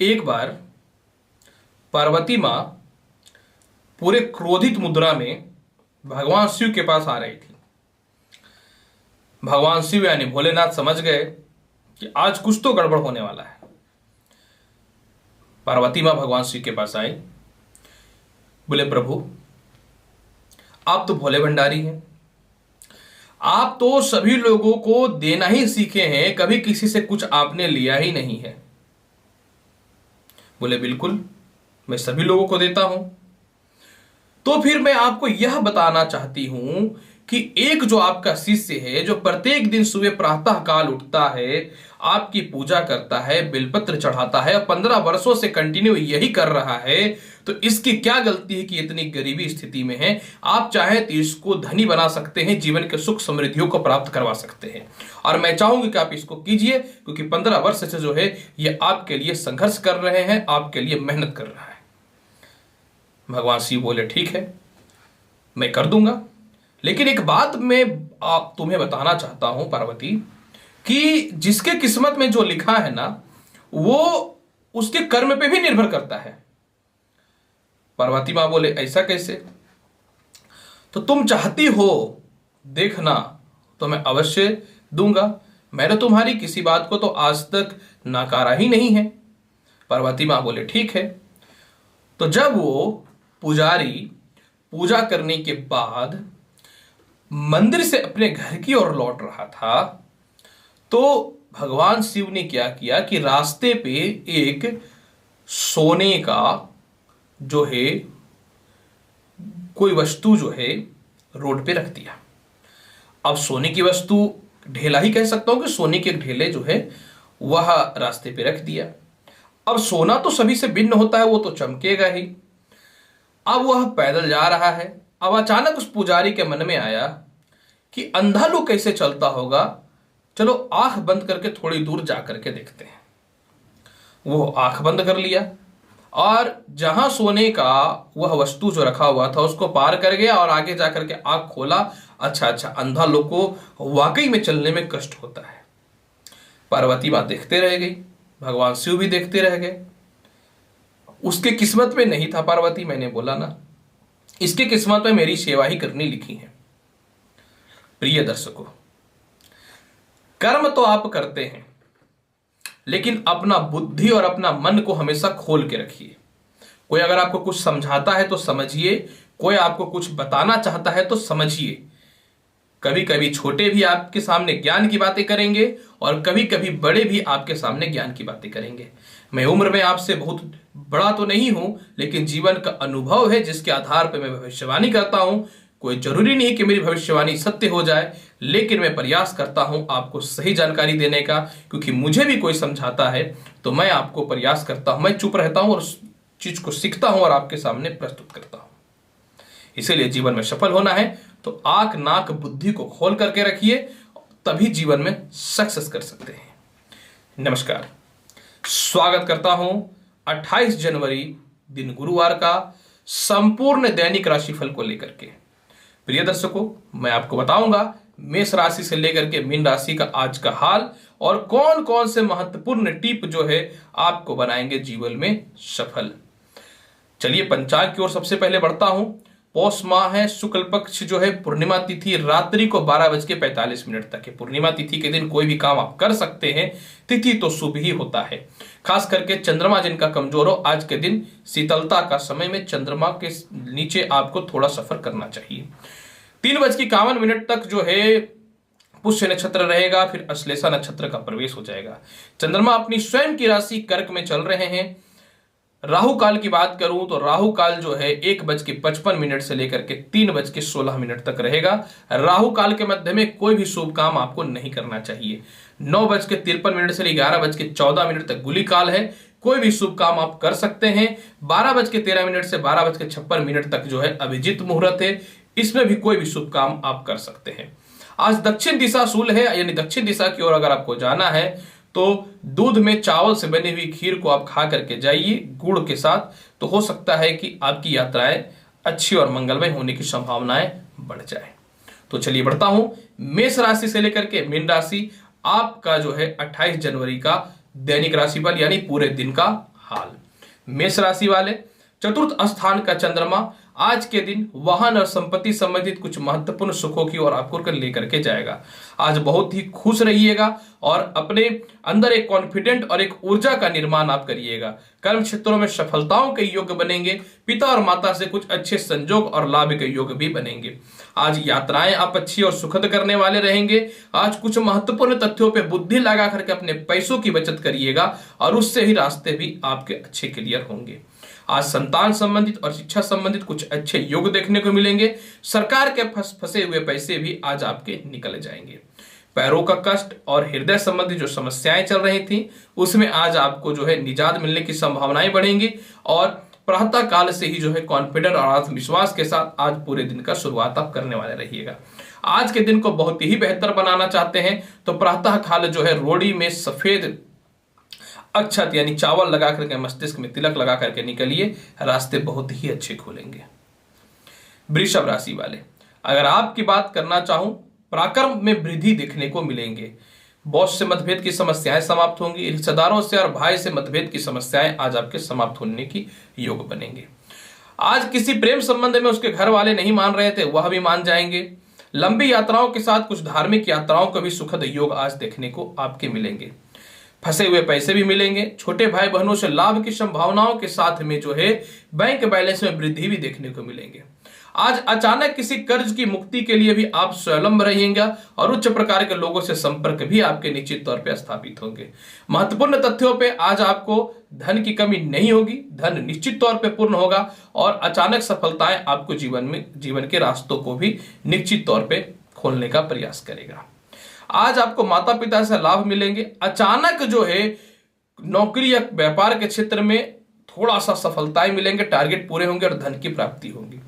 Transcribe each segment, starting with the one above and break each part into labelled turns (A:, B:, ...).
A: एक बार पार्वती माँ पूरे क्रोधित मुद्रा में भगवान शिव के पास आ रही थी। भगवान शिव यानी भोलेनाथ समझ गए कि आज कुछ तो गड़बड़ होने वाला है। पार्वती माँ भगवान शिव के पास आई, बोले प्रभु आप तो भोले भंडारी हैं, आप तो सभी लोगों को देना ही सीखे हैं, कभी किसी से कुछ आपने लिया ही नहीं है। बोले बिल्कुल, मैं सभी लोगों को देता हूं। तो फिर मैं आपको यह बताना चाहती हूं कि एक जो आपका शिष्य है, जो प्रत्येक दिन सुबह प्रातः काल उठता है, आपकी पूजा करता है, बेलपत्र चढ़ाता है और 15 वर्षों से कंटिन्यू यही कर रहा है, तो इसकी क्या गलती है कि इतनी गरीबी स्थिति में है। आप चाहे तो इसको धनी बना सकते हैं, जीवन के सुख समृद्धियों को प्राप्त करवा सकते हैं। और मैं चाहूंगी कि आप इसको कीजिए, क्योंकि 15 वर्ष से जो है ये आपके लिए संघर्ष कर रहे हैं, आपके लिए मेहनत कर रहा है। भगवान शिव बोले ठीक है, मैं कर दूंगा, लेकिन एक बात मैं आप तुम्हें बताना चाहता हूं पार्वती, कि जिसके किस्मत में जो लिखा है ना, वो उसके कर्म पे भी निर्भर करता है। पार्वती मां बोले ऐसा कैसे? तो तुम चाहती हो देखना तो मैं अवश्य दूंगा, मैंने तुम्हारी किसी बात को तो आज तक नकारा ही नहीं है। पार्वती मां बोले ठीक है। तो जब वो पुजारी पूजा करने के बाद मंदिर से अपने घर की ओर लौट रहा था, तो भगवान शिव ने क्या किया कि रास्ते पे एक सोने का जो है कोई वस्तु जो है रोड पे रख दिया। अब सोने की वस्तु, ढेला ही कह सकता हूं कि सोने के ढेले जो है वह रास्ते पे रख दिया। अब सोना तो सभी से भिन्न होता है, वो तो चमकेगा ही। अब वह पैदल जा रहा है। अब अचानक उस पुजारी के मन में आया कि अंधा लोग कैसे चलता होगा, चलो आंख बंद करके थोड़ी दूर जा करके देखते हैं। वो आंख बंद कर लिया और जहां सोने का वह वस्तु जो रखा हुआ था उसको पार कर गया और आगे जाकर के आंख खोला। अच्छा, अंधा लोग को वाकई में चलने में कष्ट होता है। पार्वती मां देखते रह गई, भगवान शिव भी देखते रह गए। उसके किस्मत में नहीं था पार्वती, मैंने बोला ना, इसके किस्मत में मेरी सेवा ही करनी लिखी है। प्रिय दर्शकों, कर्म तो आप करते हैं, लेकिन अपना बुद्धि और अपना मन को हमेशा खोल के रखिए। कोई अगर आपको कुछ समझाता है तो समझिए, कोई आपको कुछ बताना चाहता है तो समझिए। कभी कभी छोटे भी आपके सामने ज्ञान की बातें करेंगे और कभी कभी बड़े भी आपके सामने ज्ञान की बातें करेंगे। मैं उम्र में आपसे बहुत बड़ा तो नहीं हूं, लेकिन जीवन का अनुभव है जिसके आधार पर मैं भविष्यवाणी करता हूं। कोई जरूरी नहीं कि मेरी भविष्यवाणी सत्य हो जाए, लेकिन मैं प्रयास करता हूं आपको सही जानकारी देने का, क्योंकि मुझे भी कोई समझाता है तो मैं आपको प्रयास करता हूं, मैं चुप रहता हूं और उस चीज को सीखता हूं और आपके सामने प्रस्तुत करता हूं। इसीलिए जीवन में सफल होना है तो आंख नाक बुद्धि को खोल करके रखिए, तभी जीवन में सक्सेस कर सकते हैं। नमस्कार, स्वागत करता हूं 28 जनवरी दिन गुरुवार का संपूर्ण दैनिक राशिफल को लेकर के। प्रिय दर्शकों, मैं आपको बताऊंगा मेष राशि से लेकर के मीन राशि का आज का हाल और कौन कौन से महत्वपूर्ण टिप जो है आपको बनाएंगे जीवन में सफल। चलिए पंचांग की ओर सबसे पहले बढ़ता हूं। पौष माह है, शुक्ल पक्ष जो है, पूर्णिमा तिथि रात्रि को 12:45 तक है। पूर्णिमा तिथि के दिन कोई भी काम आप कर सकते हैं, तिथि तो शुभ ही होता है। खास करके चंद्रमा जिनका कमजोर हो, आज के दिन शीतलता का समय में चंद्रमा के नीचे आपको थोड़ा सफर करना चाहिए। 3:51 तक जो है पुष्य नक्षत्र रहेगा, फिर अश्लेषा नक्षत्र का प्रवेश हो जाएगा। चंद्रमा अपनी स्वयं की राशि कर्क में चल रहे हैं। राहु काल की बात करूं तो राहु काल जो है 1:55 से लेकर के 3:16 तक रहेगा। राहु काल के मध्य में कोई भी शुभ काम आपको नहीं करना चाहिए। 9:53 से 11:14 तक गुली काल है, कोई भी शुभ काम आप कर सकते हैं। 12:13 से 12:56 तक जो है अभिजीत मुहूर्त है, इसमें भी कोई भी शुभ काम आप कर सकते हैं। आज दक्षिण दिशा शूल है, यानी दक्षिण दिशा की ओर अगर आपको जाना है तो दूध में चावल से बनी हुई खीर को आप खा करके जाइए गुड़ के साथ, तो हो सकता है कि आपकी यात्राएं अच्छी और मंगलमय होने की संभावनाएं बढ़ जाए। तो चलिए बढ़ता हूं मेष राशि से लेकर के मीन राशि, आपका जो है 28 जनवरी का दैनिक राशिफल यानी पूरे दिन का हाल। मेष राशि वाले, चतुर्थ स्थान का चंद्रमा आज के दिन वाहन और संपत्ति संबंधित कुछ महत्वपूर्ण सुखों की ओर आपको लेकर के जाएगा। आज बहुत ही खुश रहिएगा और अपने अंदर एक कॉन्फिडेंट और एक ऊर्जा का निर्माण आप करिएगा। कर्म क्षेत्रों में सफलताओं के योग बनेंगे। पिता और माता से कुछ अच्छे संजोग और लाभ के योग भी बनेंगे। आज यात्राएं आप अच्छी और सुखद करने वाले रहेंगे। आज कुछ महत्वपूर्ण तथ्यों पे बुद्धि लगा करके अपने पैसों की बचत करिएगा और उससे ही रास्ते भी आपके अच्छे क्लियर होंगे। आज संतान संबंधित और शिक्षा संबंधित कुछ अच्छे योग देखने को मिलेंगे। सरकार के फंसे हुए पैसे भी आज आपके निकल जाएंगे। पैरों का कष्ट और हृदय संबंधी जो समस्याएं चल रही थी उसमें आज आपको जो है निजात मिलने की संभावनाएं बढ़ेंगी और प्रातः काल से ही जो है कॉन्फिडेंट और आत्मविश्वास के साथ आज पूरे दिन का शुरुआत आप करने वाले रहिएगा। आज के दिन को बहुत ही बेहतर बनाना चाहते हैं तो प्रातः काल जो है रोड़ी में सफेद अक्षत यानी चावल लगा करके मस्तिष्क में तिलक लगा करके निकलिए, रास्ते बहुत ही अच्छे खुलेंगे। वृषभ राशि वाले, अगर आपकी बात करना चाहूं, पराक्रम में वृद्धि देखने को मिलेंगे। बॉस से मतभेद की समस्याएं समाप्त होंगी। रिश्तेदारों से और भाई से मतभेद की समस्याएं आज आपके समाप्त होने की योग बनेंगे। आज किसी प्रेम संबंध में उसके घर वाले नहीं मान रहे थे, वह भी मान जाएंगे। लंबी यात्राओं के साथ कुछ धार्मिक यात्राओं का भी सुखद योग आज देखने को आपके मिलेंगे। फंसे हुए पैसे भी मिलेंगे। छोटे भाई बहनों से लाभ की संभावनाओं के साथ में जो है बैंक बैलेंस में वृद्धि भी देखने को मिलेंगे। आज अचानक किसी कर्ज की मुक्ति के लिए भी आप स्वावलंब रहेंगे और उच्च प्रकार के लोगों से संपर्क भी आपके निश्चित तौर पे स्थापित होंगे। महत्वपूर्ण तथ्यों पे आज आपको धन की कमी नहीं होगी, धन निश्चित तौर पे पूर्ण होगा और अचानक सफलताएं आपको जीवन के रास्तों को भी निश्चित तौर पे खोलने का प्रयास करेगा। आज आपको माता पिता से लाभ मिलेंगे। अचानक जो है नौकरी या व्यापार के क्षेत्र में थोड़ा सा सफलताएं मिलेंगे, टारगेट पूरे होंगे और धन की प्राप्ति होगी।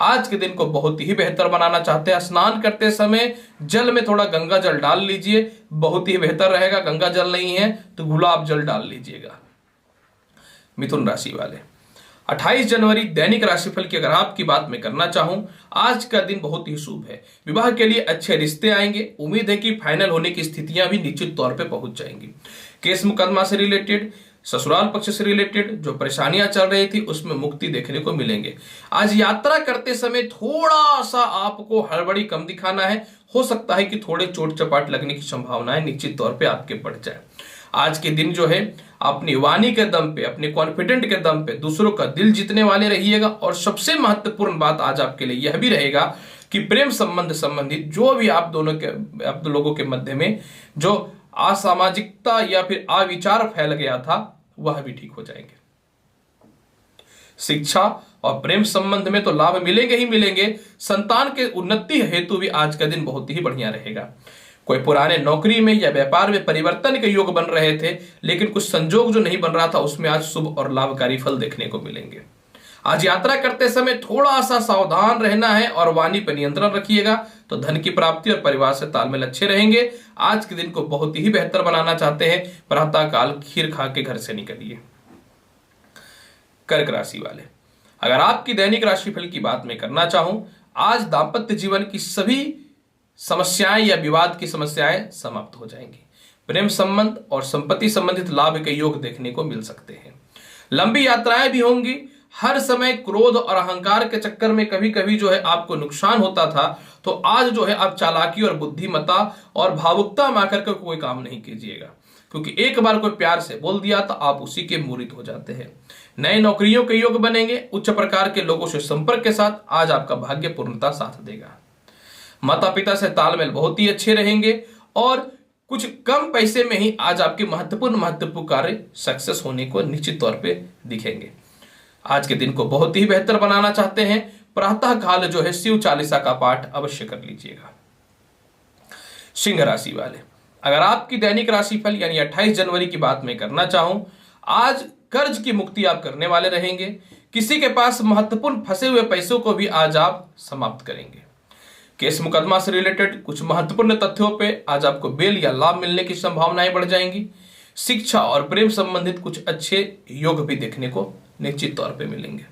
A: आज के दिन को बहुत ही बेहतर बनाना चाहते हैं, स्नान करते समय जल में थोड़ा गंगा जल डाल लीजिए, बहुत ही बेहतर रहेगा। गंगा जल नहीं है तो गुलाब जल डाल लीजिएगा। मिथुन राशि वाले, 28 जनवरी दैनिक राशिफल की अगर आपकी बात मैं करना चाहूं, आज का दिन बहुत ही शुभ है। विवाह के लिए अच्छे रिश्ते आएंगे। उम्मीद है कि फाइनल होने की स्थितियां भी निश्चित तौर पे पहुंच जाएंगी। केस मुकदमा से रिलेटेड, ससुराल पक्ष से रिलेटेड जो परेशानियां चल रही थी उसमें मुक्ति देखने को मिलेंगे। आज यात्रा करते समय थोड़ा सा आपको हड़बड़ी कम दिखाना है। हो सकता है कि थोड़े चोट चपाट लगने की संभावनाएं निश्चित तौर पे आपके बढ़ जाए। आज के दिन जो है अपनी वाणी के दम पे, अपने कॉन्फिडेंट के दम पे दूसरों का दिल जीतने वाले रहिएगा। और सबसे महत्वपूर्ण बात आज आपके लिए यह भी रहेगा कि प्रेम संबंध संबंधित जो भी आप दो लोगों के मध्य में जो असामाजिकता या फिर अविचार फैल गया था वह भी ठीक हो जाएंगे। शिक्षा और प्रेम संबंध में तो लाभ मिलेंगे ही मिलेंगे। संतान के उन्नति हेतु भी आज का दिन बहुत ही बढ़िया रहेगा। कोई पुराने नौकरी में या व्यापार में परिवर्तन के योग बन रहे थे लेकिन कुछ संजोग जो नहीं बन रहा था उसमें आज शुभ और लाभकारी फल देखने को मिलेंगे। आज यात्रा करते समय थोड़ा सा सावधान रहना है और वाणी पर नियंत्रण रखिएगा तो धन की प्राप्ति और परिवार से तालमेल अच्छे रहेंगे। आज के दिन को बहुत ही बेहतर बनाना चाहते हैं, प्रातः काल खीर खा के घर से निकलिए। कर्क राशि वाले, अगर आपकी दैनिक राशिफल की बात मैं करना चाहूं, आज दाम्पत्य जीवन की सभी समस्याएं या विवाद की समस्याएं समाप्त हो जाएंगी। प्रेम संबंध और संपत्ति संबंधित लाभ के योग देखने को मिल सकते हैं। लंबी यात्राएं भी होंगी। हर समय क्रोध और अहंकार के चक्कर में कभी कभी जो है आपको नुकसान होता था, तो आज जो है आप चालाकी और बुद्धिमत्ता और भावुकता में आकर के कोई काम नहीं कीजिएगा, क्योंकि एक बार कोई प्यार से बोल दिया तो आप उसी के मुरीद हो जाते हैं। नए नौकरियों के योग बनेंगे। उच्च प्रकार के लोगों से संपर्क के साथ आज आपका भाग्य पूर्णता साथ देगा। माता पिता से तालमेल बहुत ही अच्छे रहेंगे और कुछ कम पैसे में ही आज आपके महत्वपूर्ण कार्य सक्सेस होने को निश्चित तौर पे दिखेंगे। आज के दिन को बहुत ही बेहतर बनाना चाहते हैं, प्रातः काल जो है शिव चालीसा का पाठ अवश्य कर लीजिएगा। सिंह राशि वाले, अगर आपकी दैनिक राशिफल यानी 28 जनवरी की बात मैं करना चाहूं, आज कर्ज की मुक्ति आप करने वाले रहेंगे। किसी के पास महत्वपूर्ण फंसे हुए पैसों को भी आज आप समाप्त करेंगे। केस मुकदमा से रिलेटेड कुछ महत्वपूर्ण तथ्यों पे आज आपको बेल या लाभ मिलने की संभावनाएं बढ़ जाएंगी। शिक्षा और प्रेम संबंधित कुछ अच्छे योग भी देखने को निश्चित तौर पे मिलेंगे।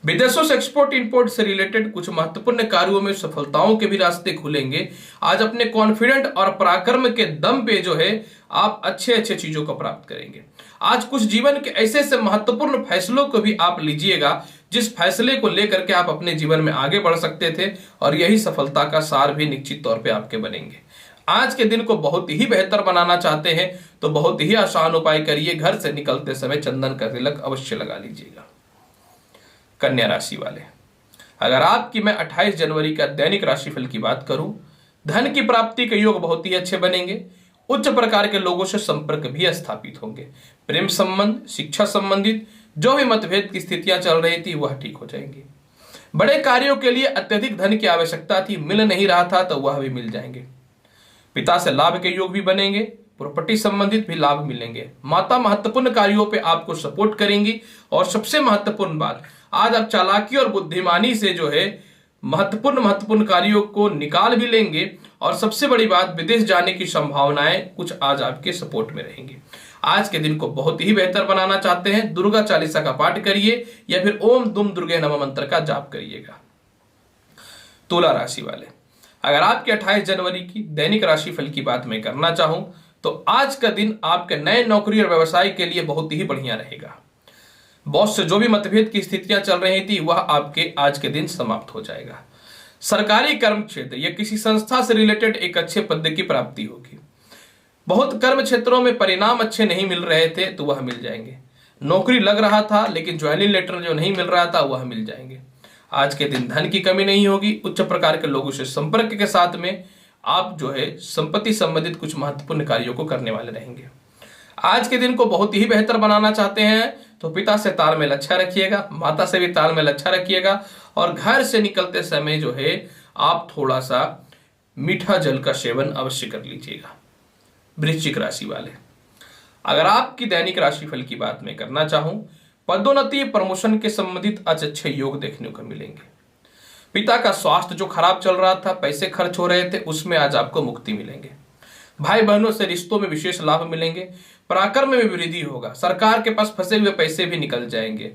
A: विदेशों से एक्सपोर्ट इंपोर्ट से रिलेटेड कुछ महत्वपूर्ण कार्यों में सफलताओं के भी रास्ते खुलेंगे। आज अपने कॉन्फिडेंट और पराक्रम के दम पे जो है आप अच्छे अच्छे चीजों को प्राप्त करेंगे। आज कुछ जीवन के ऐसे ऐसे महत्वपूर्ण फैसलों को भी आप लीजिएगा जिस फैसले को लेकर के आप अपने जीवन में आगे बढ़ सकते थे, और यही सफलता का सार भी निश्चित तौर पे आपके बनेंगे। आज के दिन को बहुत ही बेहतर बनाना चाहते हैं तो बहुत ही आसान उपाय करिए। घर से निकलते समय चंदन का तिलक अवश्य लगा लीजिएगा। कन्या राशि वाले, अगर आपकी मैं 28 जनवरी का दैनिक राशिफल की बात करूं, धन की प्राप्ति के योग बहुत ही अच्छे बनेंगे। उच्च प्रकार के लोगों से संपर्क भी स्थापित होंगे। प्रेम संबंध, शिक्षा संबंधित जो भी मतभेद की स्थितियां चल रही थी वह ठीक हो जाएंगी। बड़े कार्यों के लिए अत्यधिक धन की आवश्यकता थी, मिल नहीं रहा था तो वह भी मिल जाएंगे। पिता से लाभ के योग भी बनेंगे। प्रॉपर्टी संबंधित भी लाभ मिलेंगे। माता महत्वपूर्ण कार्यों पे आपको सपोर्ट करेंगी। और सबसे महत्वपूर्ण बात, आज आप चालाकी और बुद्धिमानी से जो है महत्वपूर्ण कार्यों को निकाल भी लेंगे। और सबसे बड़ी बात, विदेश जाने की संभावनाएं कुछ आज आपके सपोर्ट में रहेंगी। आज के दिन को बहुत ही बेहतर बनाना चाहते हैं, दुर्गा चालीसा का पाठ करिए या फिर ओम दुम दुर्गे नमः मंत्र का जाप करिएगा। तुला राशि वाले, अगर आपके 28 जनवरी की दैनिक राशिफल की बात मैं करना चाहूं तो आज का दिन आपके नए नौकरी और व्यवसाय के लिए बहुत ही बढ़िया रहेगा। बॉस से जो भी मतभेद की स्थितियां चल रही थी वह आपके आज के दिन समाप्त हो जाएगा। सरकारी कर्म क्षेत्र या किसी संस्था से रिलेटेड एक अच्छे पद की प्राप्ति होगी। बहुत कर्म क्षेत्रों में परिणाम अच्छे नहीं मिल रहे थे तो वह मिल जाएंगे। नौकरी लग रहा था लेकिन ज्वाइनिंग लेटर जो नहीं मिल रहा था वह मिल जाएंगे। आज के दिन धन की कमी नहीं होगी। उच्च प्रकार के लोगों से संपर्क के साथ में आप जो है संपत्ति संबंधित कुछ महत्वपूर्ण कार्यों को करने वाले रहेंगे। आज के दिन को बहुत ही बेहतर बनाना चाहते हैं तो पिता से तालमेल अच्छा रखिएगा, माता से भी तालमेल अच्छा रखिएगा। और घर से निकलते समय जो है आप थोड़ा सा मीठा जल का सेवन अवश्य कर लीजिएगा। वृश्चिक राशि वाले, अगर आपकी दैनिक राशिफल की बात मैं करना चाहूं, पदोन्नति प्रमोशन के संबंधित आज अच्छे योग देखने को मिलेंगे। पिता का स्वास्थ्य जो खराब चल रहा था, पैसे खर्च हो रहे थे, उसमें आज आपको मुक्ति मिलेंगे। भाई बहनों से रिश्तों में विशेष लाभ मिलेंगे। पराक्रम में वृद्धि होगा। सरकार के पास फंसे हुए पैसे भी निकल जाएंगे।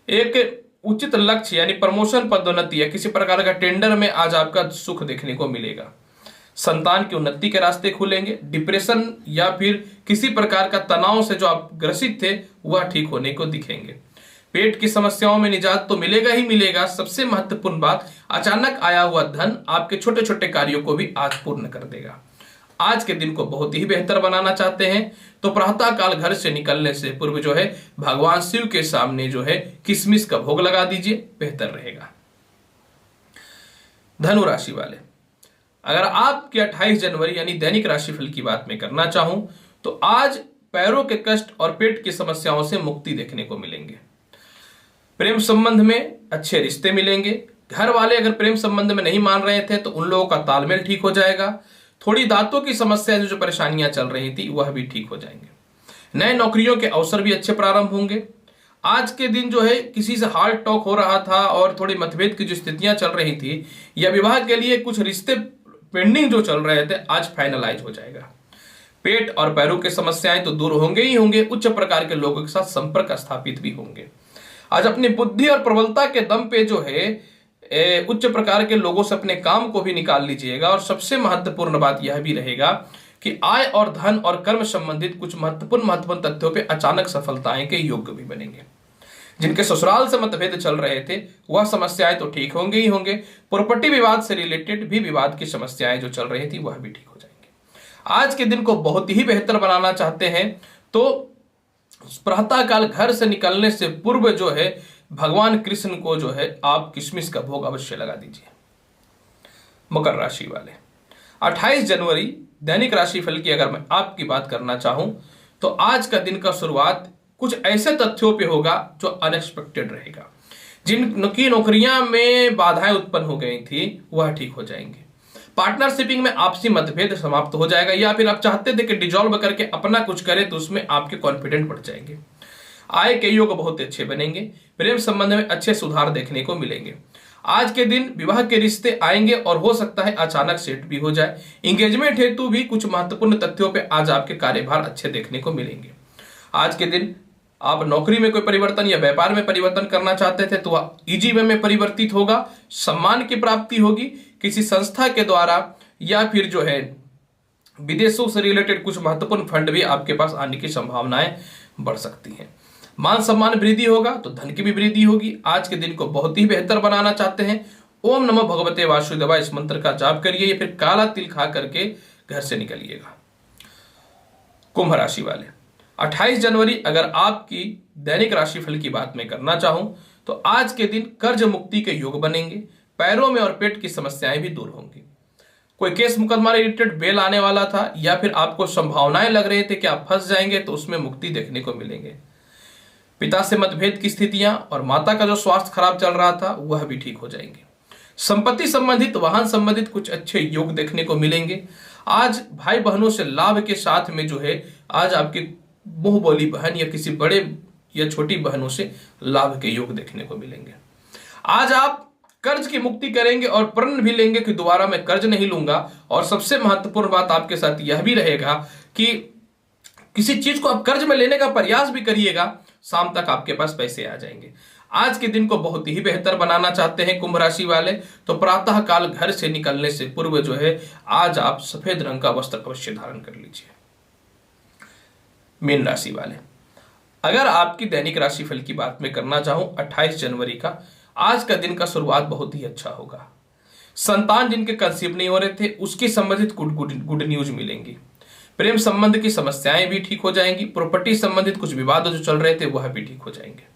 A: एक उचित लक्ष्य यानी प्रमोशन, पदोन्नति या किसी प्रकार का टेंडर में आज आपका सुख देखने को मिलेगा। संतान की उन्नति के रास्ते खुलेंगे। डिप्रेशन या फिर किसी प्रकार का तनाव से जो आप ग्रसित थे वह ठीक होने को दिखेंगे। पेट की समस्याओं में निजात तो मिलेगा ही मिलेगा। सबसे महत्वपूर्ण बात, अचानक आया हुआ धन आपके छोटे छोटे कार्यों को भी आज पूर्ण कर देगा। आज के दिन को बहुत ही बेहतर बनाना चाहते हैं तो प्रातः काल घर से निकलने से पूर्व जो है भगवान शिव के सामने जो है किशमिश का भोग लगा दीजिए, बेहतर रहेगा। धनु राशि वाले, अगर आपके 28 जनवरी यानी दैनिक राशिफल की बात मैं करना चाहूं तो आज पैरों के कष्ट और पेट की समस्याओं से मुक्ति देखने को मिलेंगे। प्रेम संबंध में अच्छे रिश्ते मिलेंगे। घर वाले अगर प्रेम संबंध में नहीं मान रहे थे तो उन लोगों का तालमेल ठीक हो जाएगा। थोड़ी दांतों की समस्या जो परेशानियां चल रही थी वह भी ठीक हो जाएंगे। नए नौकरियों के अवसर भी अच्छे प्रारंभ होंगे। आज के दिन जो है किसी से हार्ड टॉक हो रहा था और थोड़ी मतभेद की जो स्थितियां चल रही थी या विवाह के लिए कुछ रिश्ते पेंडिंग जो चल रहे थे आज फाइनलाइज हो जाएगा। पेट और पैरों की समस्याएं तो दूर होंगे ही होंगे। उच्च प्रकार के लोगों के साथ संपर्क स्थापित भी होंगे। आज अपनी बुद्धि और प्रबलता के दम पे जो है उच्च प्रकार के लोगों से अपने काम को भी निकाल लीजिएगा। और सबसे महत्वपूर्ण बात यह भी रहेगा कि आय और धन और कर्म संबंधित कुछ महत्वपूर्ण तथ्यों पे अचानक सफलताएं के योग भी बनेंगे। जिनके ससुराल से मतभेद चल रहे थे वह समस्याएं तो ठीक होंगे ही होंगे। प्रॉपर्टी विवाद से रिलेटेड भी विवाद की समस्याएं जो चल रही थी वह भी ठीक हो जाएंगे। आज के दिन को बहुत ही बेहतर बनाना चाहते हैं तो प्रातः काल घर से निकलने से पूर्व जो है भगवान कृष्ण को जो है आप किशमिश का भोग अवश्य लगा दीजिए। मकर राशि वाले, 28 जनवरी दैनिक राशिफल की अगर मैं आपकी बात करना चाहूं तो आज का दिन का शुरुआत कुछ ऐसे तथ्यों पे होगा जो अनएक्सपेक्टेड रहेगा। जिनकी नौकरियां में बाधाएं उत्पन्न हो गई थी वह ठीक हो जाएंगे। पार्टनरशिपिंग में आपसी मतभेद समाप्त हो जाएगा या फिर आप चाहते थे कि डिजॉल्व करके अपना कुछ करें तो उसमें आपके कॉन्फिडेंट बढ़ जाएंगे। आय के योग बहुत अच्छे बनेंगे। प्रेम संबंध में अच्छे सुधार देखने को मिलेंगे। आज के दिन विवाह के रिश्ते आएंगे और हो सकता है अचानक सेट भी हो जाए। इंगेजमेंट हेतु भी कुछ महत्वपूर्ण तथ्यों पे आज आपके कार्यभार अच्छे देखने को मिलेंगे। आज के दिन आप नौकरी में कोई परिवर्तन या व्यापार में परिवर्तन करना चाहते थे तो वह इजी वे में परिवर्तित होगा, सम्मान की प्राप्ति होगी किसी संस्था के द्वारा, या फिर जो है विदेशों से रिलेटेड कुछ महत्वपूर्ण फंड भी आपके पास आने की संभावनाएं बढ़ सकती हैं। मान सम्मान वृद्धि होगा तो धन की भी वृद्धि होगी। आज के दिन को बहुत ही बेहतर बनाना चाहते हैं, ओम नमो भगवते वासुदेवाय इस मंत्र का जाप करिए या फिर काला तिल खा करके घर से निकलिएगा। कुंभ राशि वाले 28 जनवरी अगर आपकी दैनिक राशिफल की बात मैं करना चाहूं तो आज के दिन कर्ज मुक्ति के योग बनेंगे, पैरों में और पेट की समस्याएं भी दूर होंगी। कोई केस मुकदमा रिलेटेड बेल आने वाला था या फिर आपको संभावनाएं लग रहे थे कि आप फंस जाएंगे तो उसमें मुक्ति देखने को मिलेंगे। पिता से मतभेद की स्थितियां और माता का जो स्वास्थ्य खराब चल रहा था वह भी ठीक हो जाएंगे। संपत्ति संबंधित, वाहन संबंधित कुछ अच्छे योग देखने को मिलेंगे। आज भाई बहनों से लाभ के साथ में जो है आज आपकी मुंह बोली बहन या किसी बड़े या छोटी बहनों से लाभ के योग देखने को मिलेंगे। आज आप कर्ज की मुक्ति करेंगे और प्रण भी लेंगे कि दोबारा मैं कर्ज नहीं लूंगा। और सबसे महत्वपूर्ण बात आपके साथ यह भी रहेगा कि किसी चीज को आप कर्ज में लेने का प्रयास भी करिएगा, शाम तक आपके पास पैसे आ जाएंगे। आज के दिन को बहुत ही बेहतर बनाना चाहते हैं कुंभ राशि वाले तो प्रातः काल घर से निकलने से पूर्व जो है आज आप सफेद रंग का वस्त्र अवश्य धारण कर लीजिए। मीन राशि वाले अगर आपकी दैनिक राशिफल की बात मैं करना चाहूं 28 जनवरी का, आज का दिन का शुरुआत बहुत ही अच्छा होगा। संतान जिनके कंसीव नहीं हो रहे थे उसकी संबंधित गुड न्यूज मिलेंगी। प्रेम संबंध की समस्याएं भी ठीक हो जाएंगी। प्रॉपर्टी संबंधित कुछ विवाद जो चल रहे थे वह भी ठीक हो जाएंगे।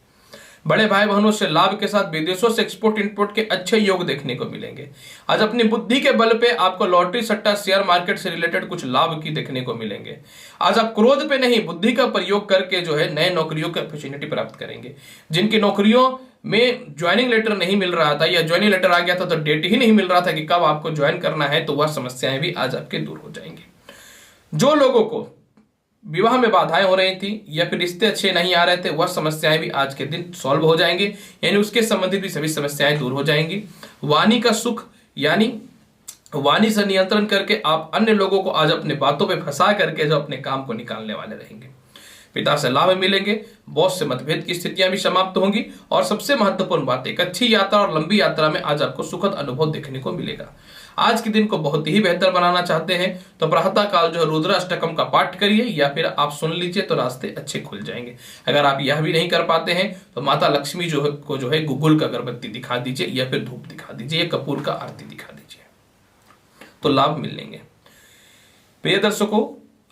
A: बड़े भाई बहनों से लाभ के साथ विदेशों से एक्सपोर्ट इंपोर्ट के अच्छे योग देखने को मिलेंगे। आज अपनी बुद्धि के बल पे आपको लॉटरी सट्टा शेयर मार्केट से रिलेटेड कुछ लाभ की देखने को मिलेंगे। आज आप क्रोध पे नहीं बुद्धि का प्रयोग करके जो है नए नौकरियों की अपॉर्चुनिटी प्राप्त करेंगे। जिनकी नौकरियों में ज्वाइनिंग लेटर नहीं मिल रहा था या ज्वाइनिंग लेटर आ गया था तो डेट ही नहीं मिल रहा था कि कब आपको ज्वाइन करना है, तो वह समस्याएं भी आज आपके दूर हो जाएंगी। जो लोगों को विवाह में बाधाएं हो रही थी या फिर रिश्ते अच्छे नहीं आ रहे थे वह समस्याएं भी आज के दिन सॉल्व हो जाएंगे, यानी उसके संबंधित भी सभी समस्याएं दूर हो जाएंगी। वाणी का सुख यानी वाणी से नियंत्रण करके आप अन्य लोगों को आज अपने बातों पे फंसा करके जो अपने काम को निकालने वाले रहेंगे। पिता से लाभ मिलेंगे, बॉस से मतभेद की स्थितियां भी समाप्त होंगी और सबसे महत्वपूर्ण बात एक अच्छी यात्रा और लंबी यात्रा में आज आपको सुखद अनुभव देखने को मिलेगा। आज के दिन को बहुत ही बेहतर बनाना चाहते हैं तो प्रातः काल जो है रुद्राष्टकम का पाठ करिए या फिर आप सुन लीजिए तो रास्ते अच्छे खुल जाएंगे। अगर आप यह भी नहीं कर पाते हैं तो माता लक्ष्मी जो है गुगुल का अगरबत्ती दिखा दीजिए या फिर धूप दिखा दीजिए या कपूर का आरती दिखा दीजिए तो लाभ मिलेंगे। प्रिय दर्शकों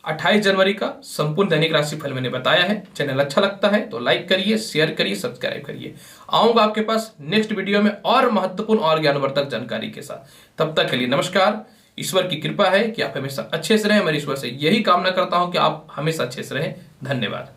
A: 28 जनवरी का संपूर्ण दैनिक राशिफल मैंने बताया है। चैनल अच्छा लगता है तो लाइक करिए, शेयर करिए, सब्सक्राइब करिए। आऊंगा आपके पास नेक्स्ट वीडियो में और महत्वपूर्ण और ज्ञानवर्धक जानकारी के साथ। तब तक के लिए नमस्कार। ईश्वर की कृपा है कि आप हमेशा अच्छे से रहें। मैं ईश्वर से यही कामना करता हूं कि आप हमेशा अच्छे से रहें। धन्यवाद।